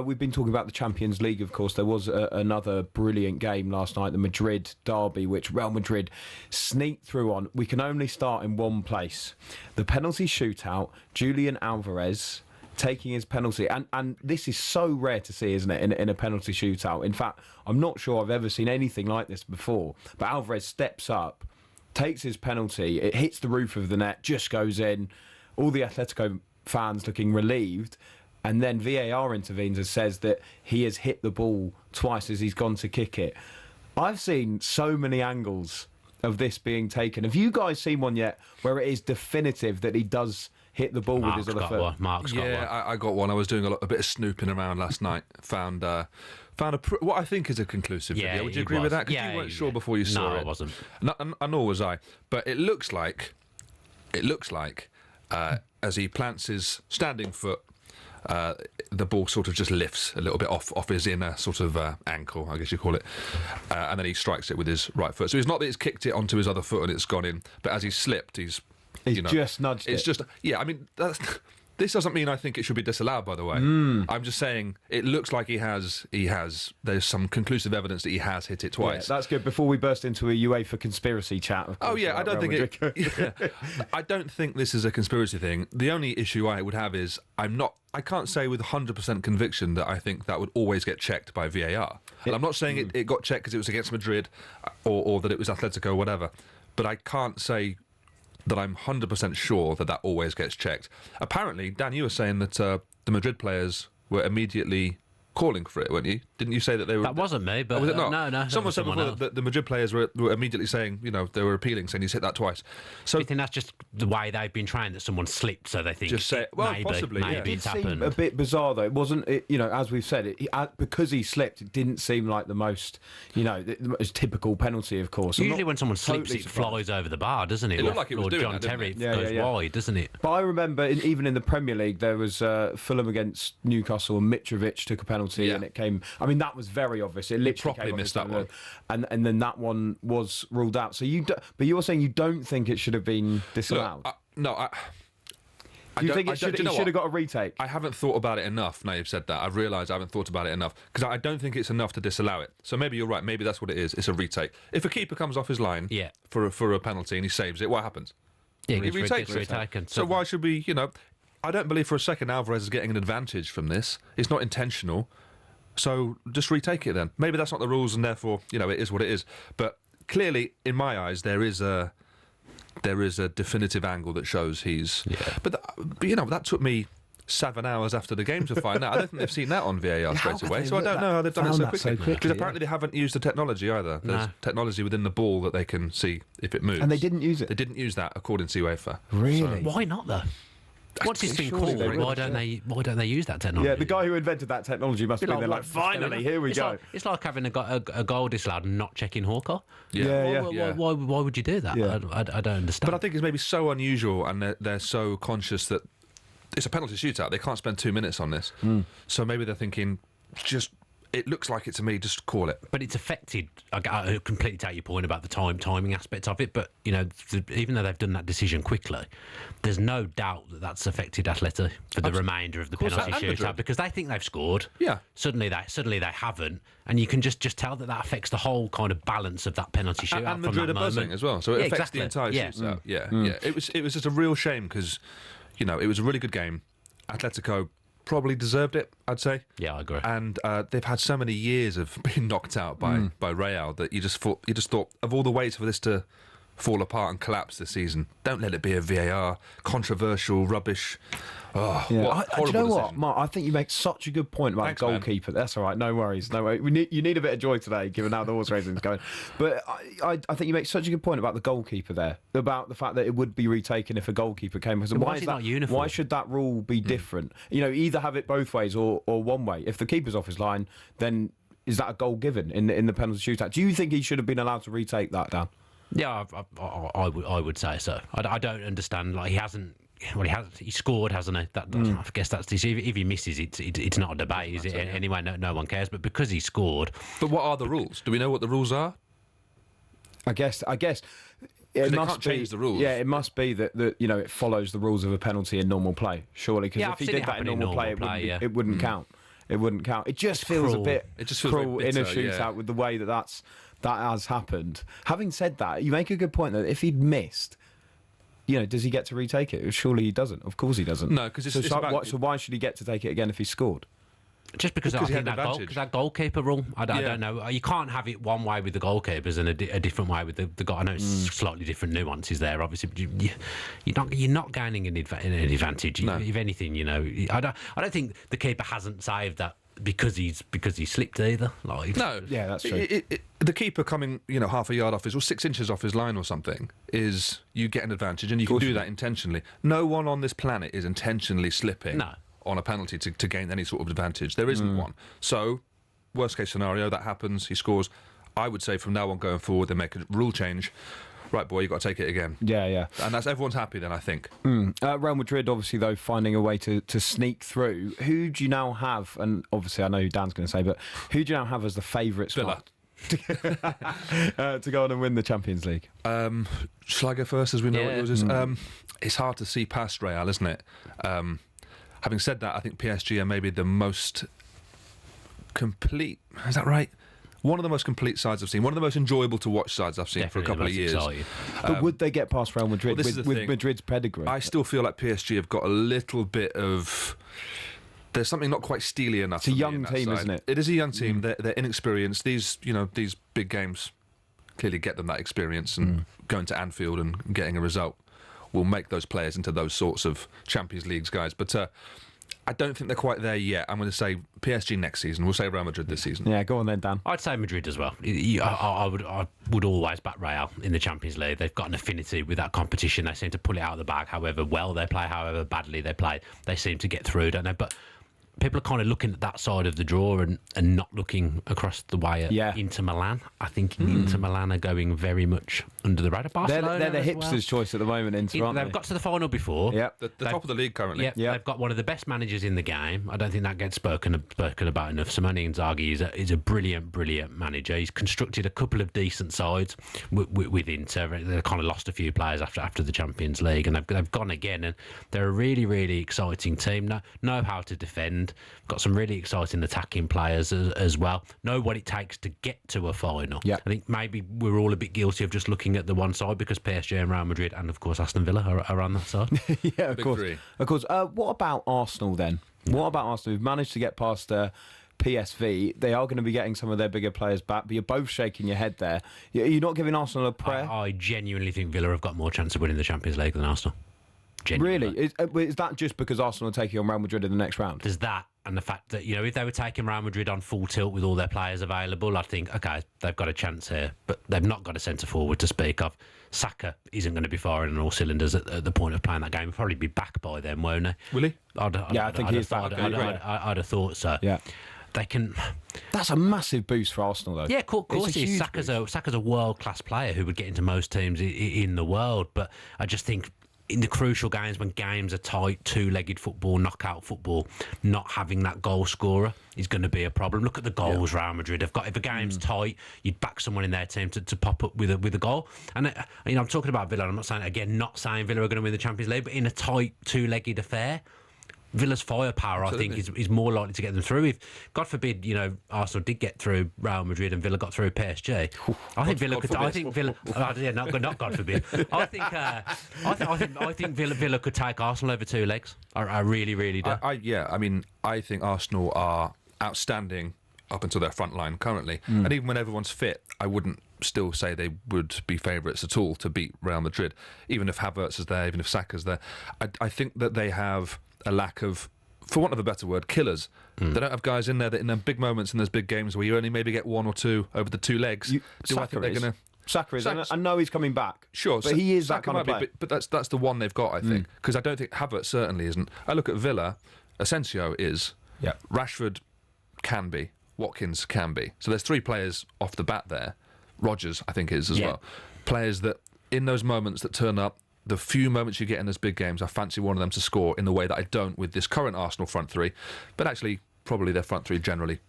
We've been talking about the Champions League, of course. There was another brilliant game last night, the Madrid derby, which Real Madrid sneaked through on. We can only start in one place. The penalty shootout, Julian Alvarez taking his penalty. And this is so rare to see, isn't it, in a penalty shootout. In fact, I'm not sure I've ever seen anything like this before. But Alvarez steps up, takes his penalty, it hits the roof of the net, just goes in. All the Atletico fans looking relieved. And then VAR intervenes and says that he has hit the ball twice as he's gone to kick it. I've seen so many angles of this being taken. Have you guys seen one yet where it is definitive that he does hit the ball with his other foot? Mark's got one. Yeah, I got one. I was doing a bit of snooping around last night. Found what I think is a conclusive video. Would you agree with that? Because you weren't sure before you saw it. No, I wasn't. Nor was I. But it looks like as he plants his standing foot, the ball sort of just lifts a little bit off his inner sort of ankle, I guess you call it, and then he strikes it with his right foot. So it's not that he's kicked it onto his other foot and it's gone in, but as he slipped, he's just nudged it. It's just, I mean, this doesn't mean I think it should be disallowed, by the way. I'm just saying it looks like there's some conclusive evidence that he has hit it twice. Yeah, that's good. Before we burst into a UEFA conspiracy chat, of course, I don't I don't think this is a conspiracy thing. The only issue I would have is I can't say with 100% conviction that I think that would always get checked by VAR. And I'm not saying it got checked because it was against Madrid or that it was Atletico or whatever, but I can't say that I'm 100% sure that always gets checked. Apparently, Dan, you were saying that the Madrid players were immediately calling for it, weren't you? Didn't you say that they were... That wasn't me, but... Oh, was it not? No. Someone said before that the Madrid players were immediately saying, they were appealing, saying he's hit that twice. So do you think that's just the way they've been trained, that someone slipped, so they think... Just say, possibly, maybe it's happened. A bit bizarre, though. It wasn't, as we've said, because he slipped, it didn't seem like the most, the most typical penalty, of course. Usually when someone slips, it flies over the bar, doesn't it? It looked like it was doing John that, Terry didn't it? goes wide, doesn't it? But I remember, even in the Premier League, there was Fulham against Newcastle, and Mitrovic took a penalty, and it came... I mean, that was very obvious. It literally properly missed that one, and then that one was ruled out. So but you're saying you don't think it should have been disallowed? No, Do you think it should have got a retake? I haven't thought about it enough. Now you've said that, I've realised I haven't thought about it enough, because I don't think it's enough to disallow it. So maybe you're right. Maybe that's what it is. It's a retake. If a keeper comes off his line for a penalty and he saves it, what happens? Yeah, he retakes it. So why should we? I don't believe for a second Alvarez is getting an advantage from this. It's not intentional. So just retake it then. Maybe that's not the rules, and therefore, it is what it is. But clearly, in my eyes, there is a definitive angle that shows he's... Yeah. But that took me 7 hours after the game to find out. I don't think they've seen that on VAR straight away, so I don't know how they've done it so quickly. Because apparently they haven't used the technology either. There's technology within the ball that they can see if it moves. And they didn't use it? They didn't use that, according to UEFA. Really? So, why not, though? Once it's been called, why don't they use that technology? Yeah, the guy who invented that technology must have been there like, finally, here we go. It's like having a goal disallowed and not checking Hawker. Why would you do that? Yeah. I don't understand. But I think it's maybe so unusual, and they're so conscious that it's a penalty shootout. They can't spend 2 minutes on this. So maybe they're thinking, it looks like it to me, just call it. But it's affected. I completely take your point about the timing aspect of it, but even though they've done that decision quickly, there's no doubt that that's affected Atleta for the remainder of the penalty shootout, because they think they've scored. Yeah. Suddenly they haven't, and you can just tell that affects the whole kind of balance of that penalty shootout. And Madrid are buzzing as well, so it affects the entire shootout. Yeah. It was just a real shame, because it was a really good game. Atletico probably deserved it, I'd say. Yeah, I agree. And they've had so many years of being knocked out by Real that you just thought of all the ways for this to fall apart and collapse this season. Don't let it be a VAR controversial rubbish. Oh, yeah. what a horrible do you know decision. what, Mark? I think you make such a good point about Thanks, the goalkeeper. Man. That's all right. No worries. You need a bit of joy today, given how the horse racing's going. But I think you make such a good point about the goalkeeper there, about the fact that it would be retaken if a goalkeeper came. Why is that not uniform? Why should that rule be different? Either have it both ways or one way. If the keeper's off his line, then is that a goal given in the penalty shootout? Do you think he should have been allowed to retake that, Dan? Yeah, I would say so. I don't understand. Like, he hasn't. Well, he scored, hasn't he? I guess that's this. If he misses, it's not a debate, is it? Anyway, no one cares. But because he scored. But what are the rules? Do we know what the rules are? I guess it must change the rules. Yeah, it must be that it follows the rules of a penalty in normal play, surely. Because if he did that in normal play, it wouldn't count. it wouldn't count. It just feels Cruel. a bit It just feels cruel very in a bitter, shootout yeah. with the way that has happened. Having said that, you make a good point that if he'd missed, does he get to retake it? Surely he doesn't. Of course he doesn't. No, 'cause it's about- so why should he get to take it again if he scored? Just because I Because he think had that, advantage. that goalkeeper rule, I Yeah. don't know. You can't have it one way with the goalkeepers and a different way with the guy. I know it's slightly different nuances there, obviously. But you're not gaining an advantage. No. If anything, I don't think the keeper hasn't saved that because he slipped either. Like, No, Yeah, that's true. The keeper coming, half a yard off or 6 inches off his line or something is you get an advantage, and you can do that intentionally. No one on this planet is intentionally slipping No. on a penalty to gain any sort of advantage. There isn't one. So, worst case scenario, that happens. He scores. I would say from now on going forward, they make a rule change. Right, boy, you've got to take it again. Yeah. And everyone's happy then, I think. Real Madrid, obviously, though, finding a way to sneak through. Who do you now have? And obviously, I know who Dan's going to say, but who do you now have as the favourite Villa. spot to go on and win the Champions League? Shall I go first, as we know what Yeah. yours is? It's hard to see past Real, isn't it? Having said that, I think PSG are maybe the most complete. Is that right? One of the most complete sides I've seen. One of the most enjoyable to watch sides I've seen for a couple of years. Exciting. But would they get past Real Madrid well, this is the with thing. Madrid's pedigree? I still feel like PSG have got a little bit of. There's something not quite steely enough. It's a for me young in that team, side. isn't it? It is a young team. They're inexperienced. These big games clearly get them that experience, and going to Anfield and getting a result will make those players into those sorts of Champions Leagues guys. But I don't think they're quite there yet. I'm going to say PSG next season. We'll say Real Madrid this season. Yeah, go on then, Dan. I'd say Madrid as well. I would always back Real in the Champions League. They've got an affinity with that competition. They seem to pull it out of the bag. However well they play, however badly they play, they seem to get through, don't they? But people are kind of looking at that side of the draw and not looking across the way at Inter Milan. I think Inter Milan are going very much under the radar. Barcelona They're the as hipsters' well. choice at the moment, Inter, aren't They've they? got to the final before. Yep. The top of the league currently. Yep. They've got one of the best managers in the game. I don't think that gets spoken about enough. Simone Inzaghi is a brilliant manager. He's constructed a couple of decent sides with Inter. They've kind of lost a few players after the Champions League, and they've gone again. And they're a really exciting team. Know how to defend. Got some really exciting attacking players as well. Know what it takes to get to a final. Yep. I think maybe we're all a bit guilty of just looking at the one side because PSG and Real Madrid and of course Aston Villa are on that side. Yeah, of Big course. three. Of course. What about Arsenal then? What about Arsenal? Who've managed to get past PSV. They are going to be getting some of their bigger players back, but you're both shaking your head there. You're not giving Arsenal a prayer? I genuinely think Villa have got more chance of winning the Champions League than Arsenal. Genuinely. Really? Is that just because Arsenal are taking on Real Madrid in the next round? There's that, and the fact that, if they were taking Real Madrid on full tilt with all their players available, I'd think, okay, they've got a chance here, but they've not got a centre forward to speak of. Saka isn't going to be firing on all cylinders at the point of playing that game. He'll probably be back by then, won't he? Will he? I think he is back. I'd have thought so. Yeah. They can. That's a massive boost for Arsenal, though. Yeah, of course It's a it is. huge Saka's a world-class player who would get into most teams in the world, but I just think in the crucial games when games are tight, two-legged football, knockout football, not having that goal scorer is going to be a problem. Look at the goals Real Madrid have got. If a game's tight, you'd back someone in their team to pop up with a goal. And I'm talking about Villa. I'm not saying Villa are going to win the Champions League, but in a tight two-legged affair, Villa's firepower, Absolutely. I think, is more likely to get them through. If, God forbid, Arsenal did get through Real Madrid and Villa got through PSG, I think Villa could. I think Villa. Not God forbid. I think Villa could take Arsenal over two legs. I really do. I think Arsenal are outstanding up until their front line currently, and even when everyone's fit, I wouldn't still say they would be favourites at all to beat Real Madrid, even if Havertz is there, even if Saka's there. I think that they have a lack of, for want of a better word, killers. They don't have guys in there that in the big moments in those big games where you only maybe get one or two over the two legs. I think they're going to? Saka is. I know he's coming back. Sure, but he is that Saka kind of might player. be, but that's the one they've got, I think, because I don't think Havertz certainly isn't. I look at Villa, Asensio is, Yeah. Rashford can be, Watkins can be. So there's three players off the bat there. Rodgers, I think, is as well. Players that in those moments that turn up, the few moments you get in those big games, I fancy one of them to score in the way that I don't with this current Arsenal front three, but actually probably their front three generally,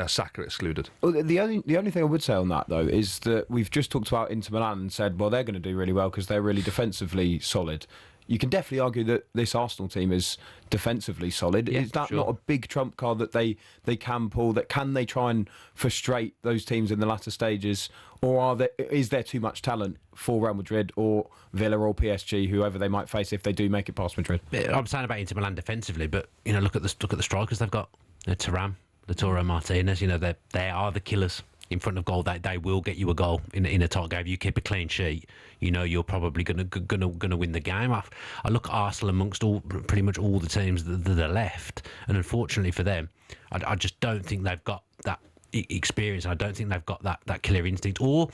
Saka excluded. Well, the only thing I would say on that, though, is that we've just talked about Inter Milan and said, well, they're going to do really well because they're really defensively solid. you can definitely argue that this Arsenal team is defensively solid. Yeah, is that sure. not a big trump card that they can pull? That can they try and frustrate those teams in the latter stages, or is there too much talent for Real Madrid or Villa or PSG, whoever they might face if they do make it past Madrid? I'm saying about Inter Milan defensively, but look at the strikers they've got. Thuram, Lautaro Martinez. They are the killers in front of goal. They will get you a goal in a tight game. You keep a clean sheet, you're probably gonna win the game. I look at Arsenal amongst pretty much all the teams that are left, and unfortunately for them, I just don't think they've got that experience. I don't think they've got that killer instinct or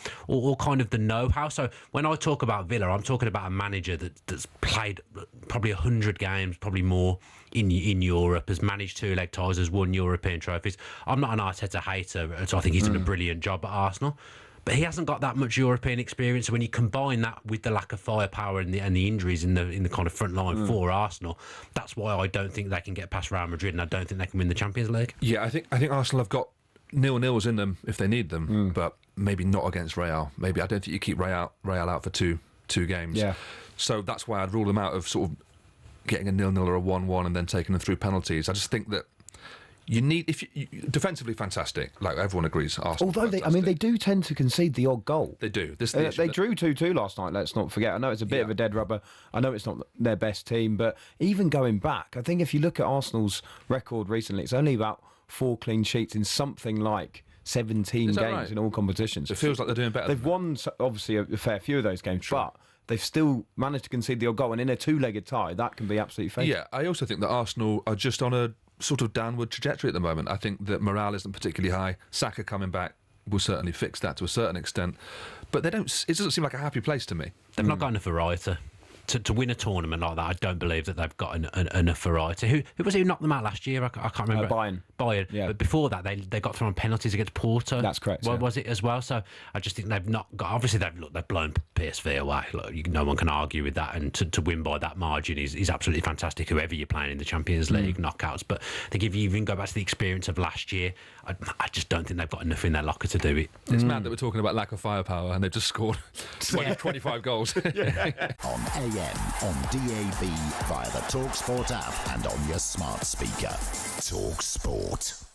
kind of the know-how. So when I talk about Villa, I'm talking about a manager that's played probably 100 games, probably more in Europe, has managed 2-leg ties, has won European trophies. I'm not an Arteta hater, so I think he's done a brilliant job at Arsenal. But he hasn't got that much European experience. So when you combine that with the lack of firepower and the injuries in the kind of front line for Arsenal, that's why I don't think they can get past Real Madrid, and I don't think they can win the Champions League. Yeah, I think Arsenal have got 0-0s in them if they need them, but maybe not against Real. Maybe I don't think you keep Real out for two games. Yeah. So that's why I'd rule them out of sort of getting a 0-0 or a 1-1 and then taking them through penalties. I just think that you need, defensively fantastic, like everyone agrees. Arsenal, although they do tend to concede the odd goal. They do. They drew 2-2 last night. Let's not forget. I know it's a bit of a dead rubber. I know it's not their best team, but even going back, I think if you look at Arsenal's record recently, it's only about 4 clean sheets in something like 17 games right? in all competitions. It feels like they're doing better. They've won obviously a fair few of those games, but they've still managed to concede the odd goal, and in a 2-legged tie, that can be absolutely fatal. Yeah, I also think that Arsenal are just on a sort of downward trajectory at the moment. I think that morale isn't particularly high. Saka coming back will certainly fix that to a certain extent, but it doesn't seem like a happy place to me. They've not got enough variety. To win a tournament like that, I don't believe that they've got enough variety. Who was it who knocked them out last year? I can't remember. Bayern. Yeah. But before that, they got thrown penalties against Porto. That's correct. Was it as well? So I just think they've not got. Obviously, they've blown PSV away. Look, no one can argue with that. And to win by that margin is absolutely fantastic. Whoever you're playing in the Champions League knockouts, but I think if you even go back to the experience of last year, I just don't think they've got enough in their locker to do it. It's mad that we're talking about lack of firepower and they've just scored 25 goals. On AM, on DAB, via the talkSPORT app and on your smart speaker. talkSPORT.